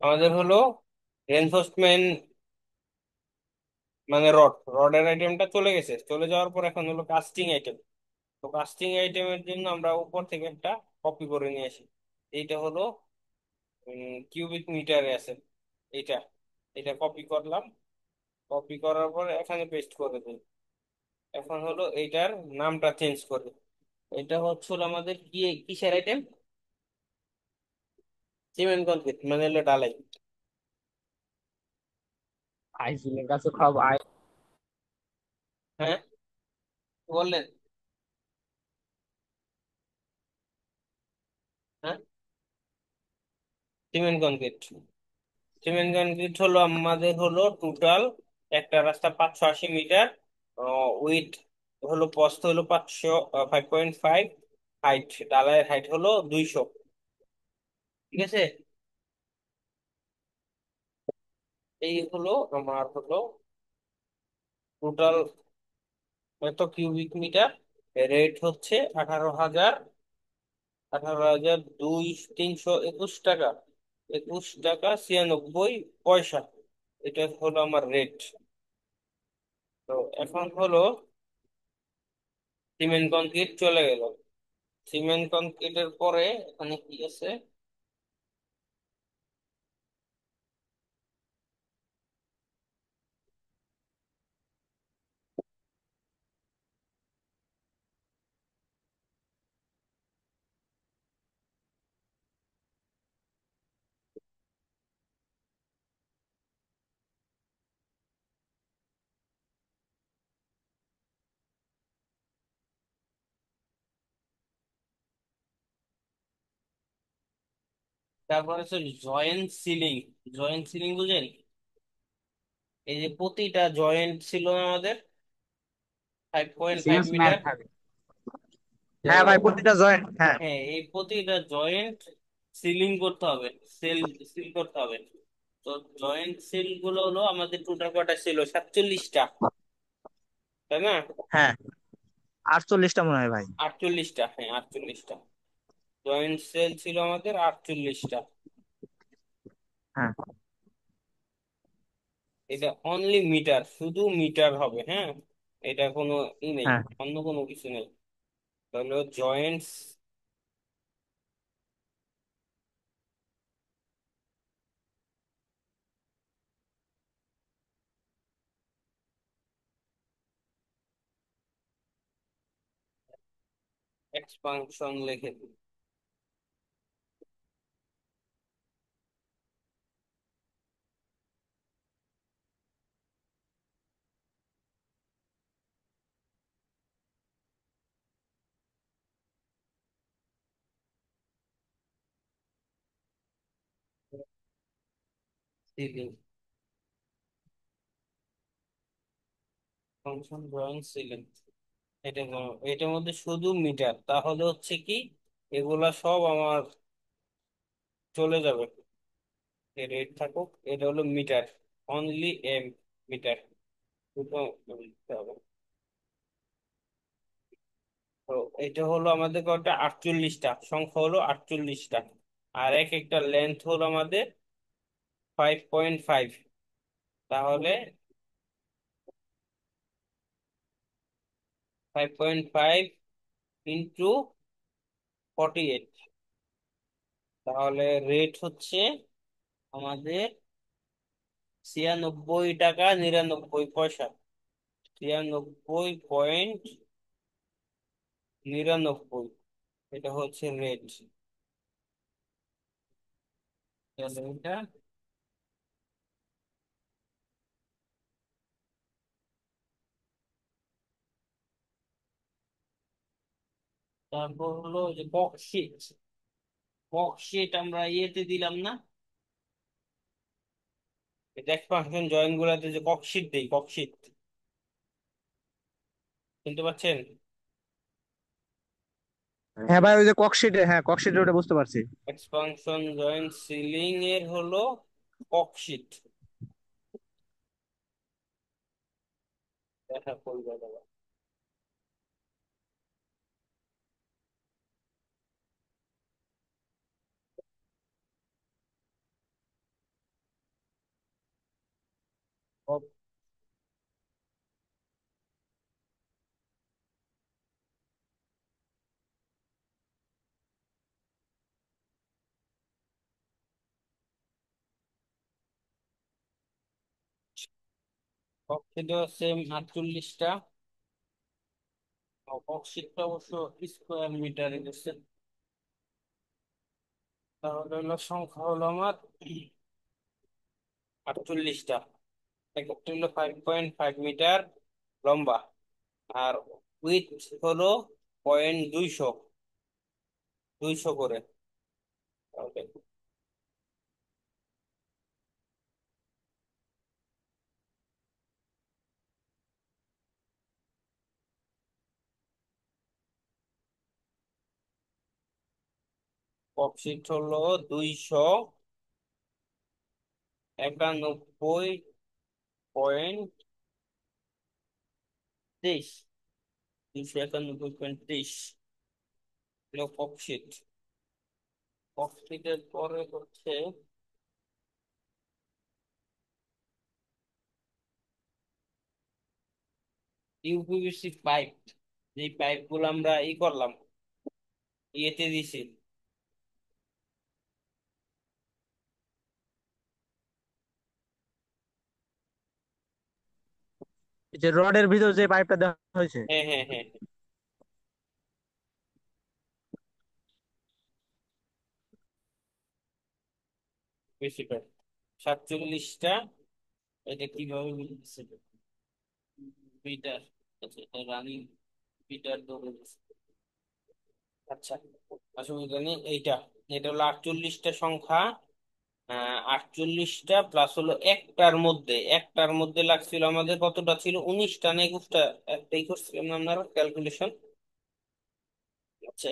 আমাদের হলো রেনফোর্সমেন্ট, মানে রডের আইটেমটা চলে গেছে, চলে যাওয়ার পর এখন হলো কাস্টিং আইটেম। তো কাস্টিং আইটেমের জন্য আমরা উপর থেকে একটা কপি করে নিয়ে আসি। এইটা হলো কিউবিক মিটারে আছে। এইটা এটা কপি করলাম, কপি করার পর এখানে পেস্ট করে দিই। এখন হলো এইটার নামটা চেঞ্জ করে, এটা হচ্ছে হলো আমাদের কি কিসের আইটেম, সিমেন্ট কনক্রিট মানে হলো ডালাই। আইসিলের কাছে সব হ্যাঁ, বললেন। হ্যাঁ, সিমেন্ট কনক্রিট। সিমেন্ট কনক্রিট হলো আমাদের হলো টোটাল একটা রাস্তা 580 মিটার, উইথ হলো প্রস্থ হলো 505, হাইট ডালাইয়ের হাইট হলো 200। ঠিক আছে, এই হলো আমার হলো টোটাল এত কিউবিক মিটার। রেট হচ্ছে 18,000 321 টাকা, 21 টাকা 96 পয়সা। এটা হলো আমার রেট। তো এখন হলো সিমেন্ট কনক্রিট চলে গেল। সিমেন্ট কনক্রিটের পরে এখানে কি আছে, তারপরে হচ্ছে জয়েন্ট সিলিং। জয়েন্ট সিলিং বুঝেন? এই যে প্রতিটা জয়েন্ট ছিল আমাদের 5.5 সিএস ম্যাথ মিটার থাকে। তো হ্যাঁ ভাই, প্রতিটা জয়েন্ট, হ্যাঁ। হ্যাঁ, এই প্রতিটা জয়েন্ট সিলিং করতে হবে, সেল সিল করতে হবে। তো জয়েন্ট সিল গুলো হলো আমাদের টোটাল কটা ছিল, 47টা, তাই না? হ্যাঁ, 48টা মনে হয় ভাই। 48টা, হ্যাঁ 48টা জয়েন্ট সেল ছিল আমাদের 48টা। হ্যাঁ, এটা অনলি মিটার, শুধু মিটার হবে, হ্যাঁ। এটা কোনো ই নেই, হ্যাঁ, অন্য কোনো কিছু নেই। তাহলে জয়েন্টস এক্সপানশন লিখে দিই। সিলিং ফাংশন জয়েন্ট সিলিং, এটার মধ্যে শুধু মিটার, তাহলে হচ্ছে কি এগুলা সব আমার চলে যাবে। রেট থাকুক, এটা হলো মিটার, অনলি এম, মিটার দুটো লিখতে হবে। তো এটা হলো আমাদের কটা, 48টা, সংখ্যা হলো 48টা। আর এক একটা লেন্থ হলো আমাদের 5.5, তাহলে 5.5 ইন্টু 48, তাহলে রেট হচ্ছে আমাদের 96 টাকা 99 পয়সা। 96.99, এটা হচ্ছে রেট। এটা তারপর হলো যে বক্সিট। বক্সিট আমরা ইয়েতে দিলাম না, এক্সপানশন জয়েন্ট গুলাতে যে ককশিট দেই, ককশিট, শুনতে পাচ্ছেন? হ্যাঁ ভাই, ওই যে ককশিটে, হ্যাঁ ককশিটে, ওটা বুঝতে পারছি। এক্সপানশন জয়েন্ট সিলিং এর হলো ককশিট, দেখা করবে দাদা। কক্ষিত সেম 48টা। কক্ষিতটা অবশ্য স্কোয়ার মিটারে গেছে। তাহলে হলো সংখ্যা হলো আমার 48টা। এক একটা হলো 5.5 মিটার লম্বা। আর উইথ হলো 200 200 করে। তাহলে কক্ষিত হলো 291.23। 291.23 হলো কক্ষিত। কক্ষিতের পরে হচ্ছে ইউপিভিসি পাইপ। যে পাইপ গুলো আমরা করলাম, ইয়েতে দিছি। এই যে রডের ভিতর যে পাইপটা দেওয়া হয়েছে। হ্যাঁ, হ্যাঁ, হ্যাঁ, বেশি পাইপ 47টা। এটা কিভাবে মিলছে? মিটার। আচ্ছা, এটা রানিং মিটার ধরে দিছে। আচ্ছা, অসুবিধা নেই। এইটা এটা হলো 48টা সংখ্যা। 48টা প্লাস হলো একটার মধ্যে লাগছিল আমাদের কতটা ছিল, 19টা না 21টা? একটাই করছিলাম না আমরা ক্যালকুলেশন। আচ্ছা,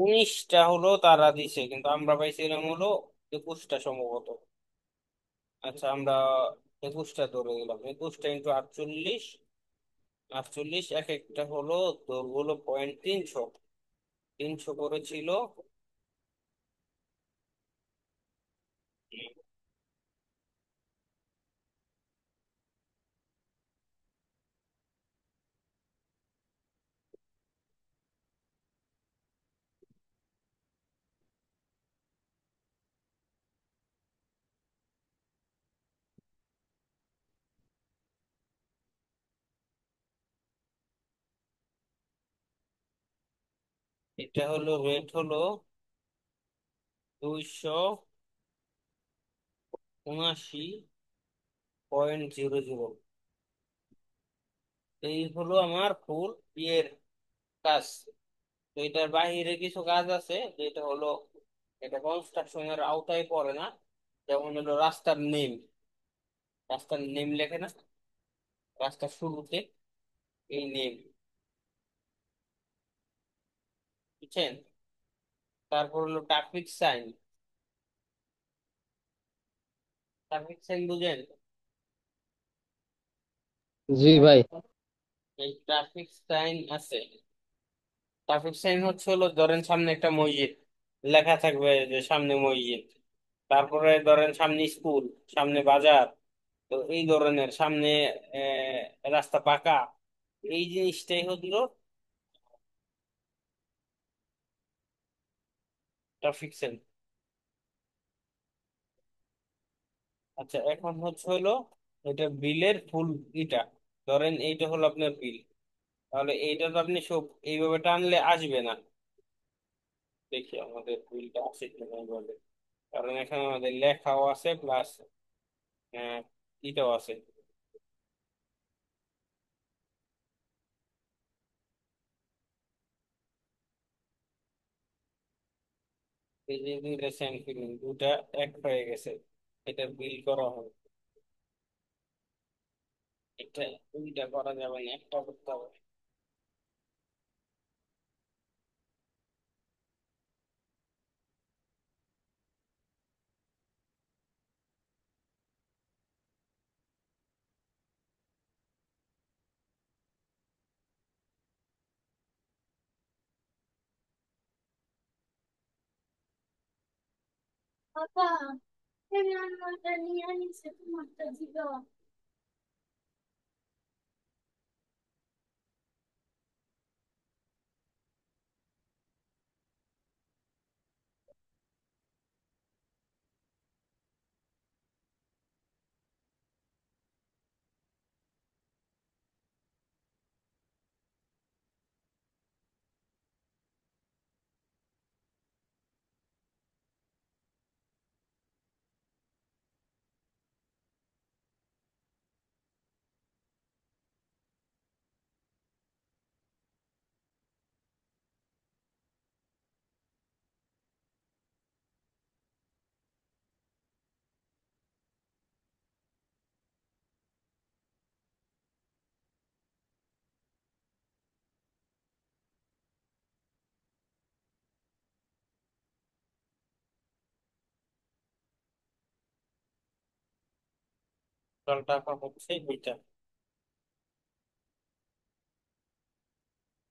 19টা হলো তারা দিছে, কিন্তু আমরা পাইছিলাম হলো 21টা সম্ভবত। আচ্ছা, আমরা 21টা ধরে গেলাম। 21টা ইন্টু 48। 48 এক একটা হলো দৈর্ঘ্য হলো 300। 300 করে ছিল। এটা হলো রেট হলো 279.00। এই হলো আমার ফুল ইয়ের কাজ। তো এটার বাইরে কিছু কাজ আছে, যেটা হলো এটা কনস্ট্রাকশনের আওতায় পড়ে না। যেমন হলো রাস্তার নেম লেখে না, রাস্তার শুরুতে এই নেম, বুঝছেন? তারপর হলো ট্রাফিক সাইন বুঝেন? জি ভাই। এই ট্রাফিক সাইন আছে। ট্রাফিক সাইন হচ্ছে হলো, ধরেন সামনে একটা মসজিদ, লেখা থাকবে যে সামনে মসজিদ। তারপরে ধরেন সামনে স্কুল, সামনে বাজার। তো এই ধরনের সামনে রাস্তা পাকা, এই জিনিসটাই হলো ট্রাফিক সাইন। আচ্ছা, এখন হচ্ছে হলো এটা বিলের ফুল ইটা। ধরেন এইটা হলো আপনার বিল। তাহলে এইটা তো আপনি সব এইভাবে টানলে আসবে না। দেখি আমাদের বিলটা আছে কিনা বলে। কারণ এখানে আমাদের লেখাও আছে প্লাস ইটাও আছে। এই যে দুইটা সেম ফিলিং, দুটা এক হয়ে গেছে। এটা বিল করা হবে। এটা দুইটা করা যাবে না, একটা করতে হবে। বাবা, এই রান্নাটা নিয়ে নিছে তোমারটা দিবা। টোটাল টাকা হচ্ছে এটা।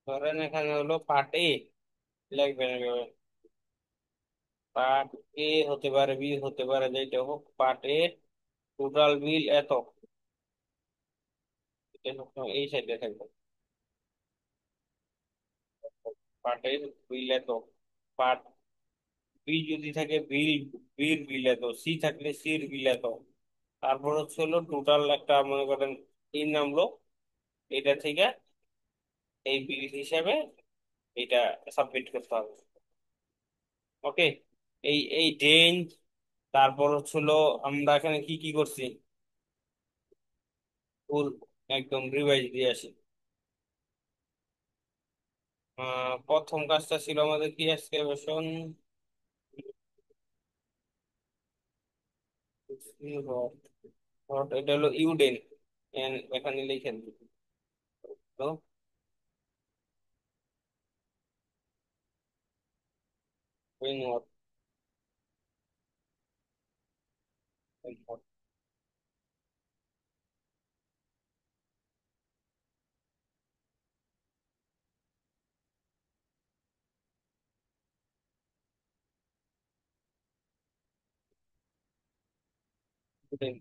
ধরেন এখানে হলো পার্ট এ, লিখবেন এভাবে। পার্ট এ হতে পারে, বি হতে পারে, যেটা হোক, পার্ট এ টোটাল বিল এত। এটা সবসময় এই সাইডে থাকবে। পার্ট এর বিল এত। পার্ট বি যদি থাকে বিল, বির বিল এত। সি থাকলে সির বিল এত। তারপর হচ্ছে হলো টোটাল একটা মনে করেন তিন নামলো, এটা থেকে এই বিল হিসাবে এটা সাবমিট করতে হবে। ওকে। এই ডেন, তারপর হচ্ছিল আমরা এখানে কি কি করছি, ফুল একদম রিভাইজ দিয়ে আসি। প্রথম কাজটা ছিল আমাদের কি, এক্সক্যাভেশন রড। রড এটা হলো ইউডেন, এখানে লিখেন তো। উইনওয়ার্ড,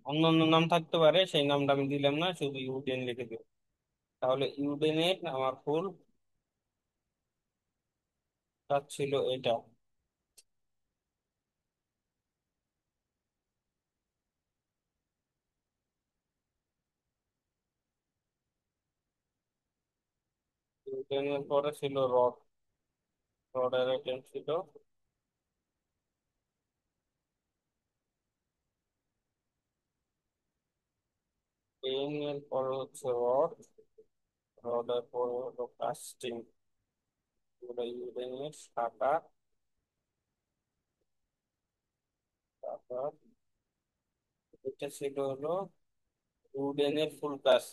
অন্য অন্য নাম থাকতে পারে, সেই নামটা আমি দিলাম না, শুধু ইউডেন লিখে দেব। তাহলে ইউডেনের আমার ফুল কাজ ছিল এটা। ইউডেনের পরে ছিল রড। রডের আইটেম ছিল পেন, এর পরে হচ্ছে রড। রডের পরে হলো কাস্টিং, ইউডেনের শাখা। তারপর এটা ছিল হলো ইউডেনের ফুল কাজ।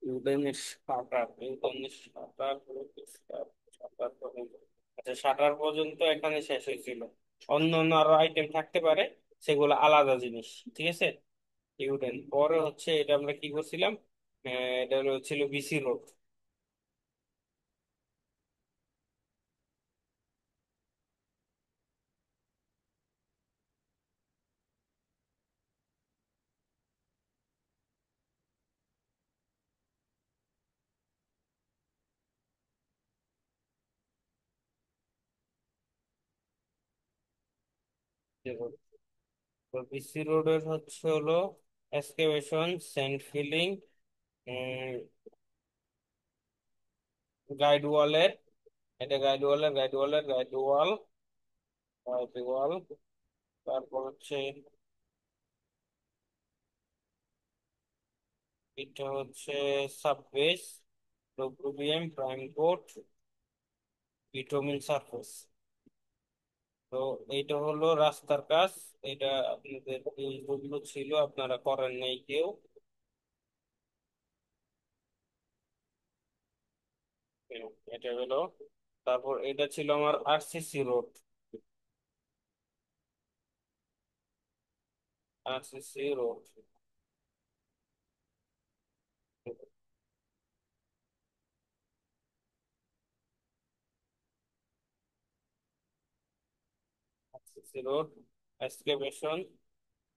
ইউডেনের শাটার, ইউডেনের শাটার হলো শাটার পর্যন্ত। আচ্ছা, শাটার পর্যন্ত এখানে শেষ হয়েছিল। অন্য অন্য আরো আইটেম থাকতে পারে, সেগুলো আলাদা জিনিস। ঠিক আছে। ইউডেন পরে হচ্ছে এটা আমরা কি করছিলাম, এটা হলো ছিল বিসি রোড। বিসি রোডের হচ্ছে হলো এক্সকাভেশন, স্যান্ড ফিলিং, গাইড ওয়ালের, এটা গাইড ওয়ালের, গাইড ওয়ালের, গাইড ওয়াল, গাইড ওয়াল। তারপর হচ্ছে এটা হচ্ছে subbase, WBM, prime coat, bitumen surface. তো এইটা হলো রাস্তার কাজ। এটা আপনাদের এই যেগুলো ছিল আপনারা করেন নাই কেউ। এটা হলো, তারপর এটা ছিল আমার RCC road. RCC road, RCC road. Excavation,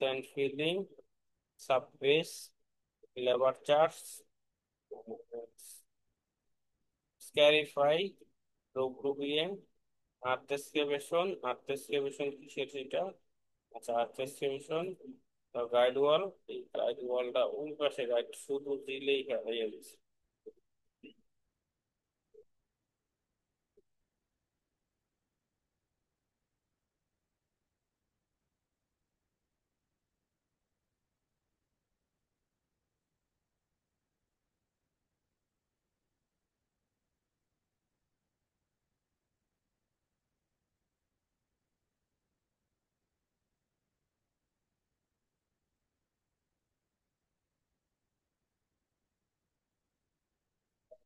sand filling, subbase, labour charge, scarify, রোগ্রুবিয়েম, আর্থ এক্সকেভেশন। আর্থ এক্সকেভেশন কিসের সেটা? আচ্ছা, আর্থ এক্সকেভেশন, গাইড ওয়াল। এই গাইড ওয়ালটা ওই পাশে, গাইড শুধু দিলেই হয়ে গেছে।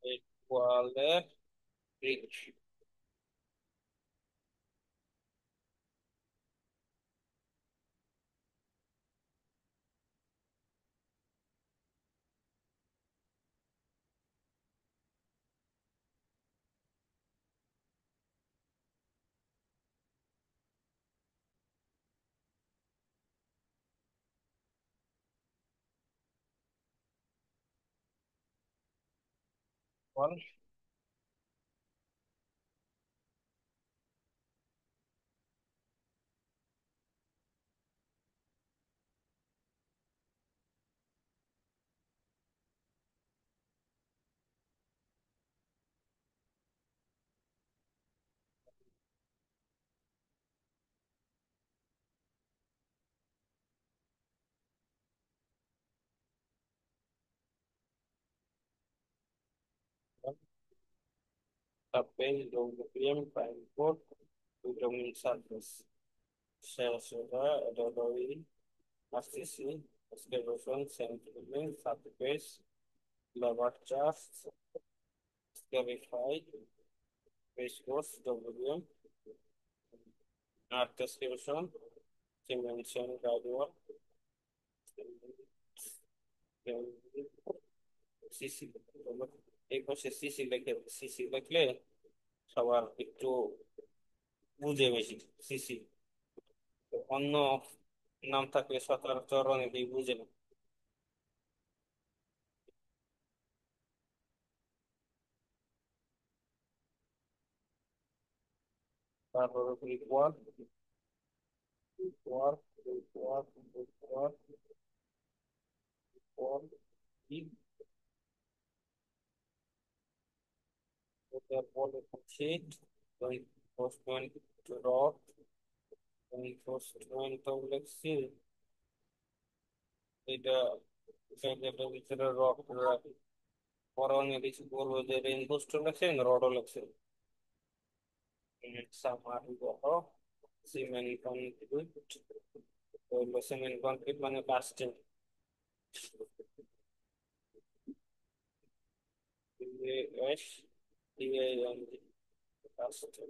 এই ওয়ালের ব্রিক ওয়াল। সাববেস, রোগ্রুবিয়েম, প্রাইম কোট, ভিটামিন সারফেস। শেষ, এটা হলো ওই RCC, excavation, sand filling, subbase, labour charge, scarify, base course, WM, earth excavation, cement, guide wall, CC. এই পাশে সিসি লিখে, সিসি লিখলে সবার একটু বুঝে বেশি। সিসি অন্য নাম থাকলে সচরাচর অনেকেই বুঝে না। তারপর require, require, require, require, require, কি ওটার পরে শিট, reinforcement রড, reinforcement তো লিখছি। এটা এটার ভিতরে রড রাখি। পরে অনেক কিছু বলবো যে রেইনফোর্সড লাগছে, রডও লাগছে। সামারি বড়, সিমেন্ট কংক্রিট, হইলো সিমেন্ট কংক্রিট মানে কাস্টিং। এস, টিএএন, কাস্টিং,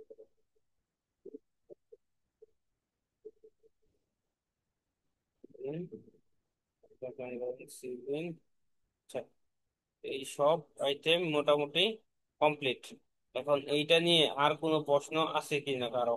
সিভিং। আচ্ছা, এই সব আইটেম মোটামুটি কমপ্লিট। এখন এইটা নিয়ে আর কোনো প্রশ্ন আছে কিনা কারো?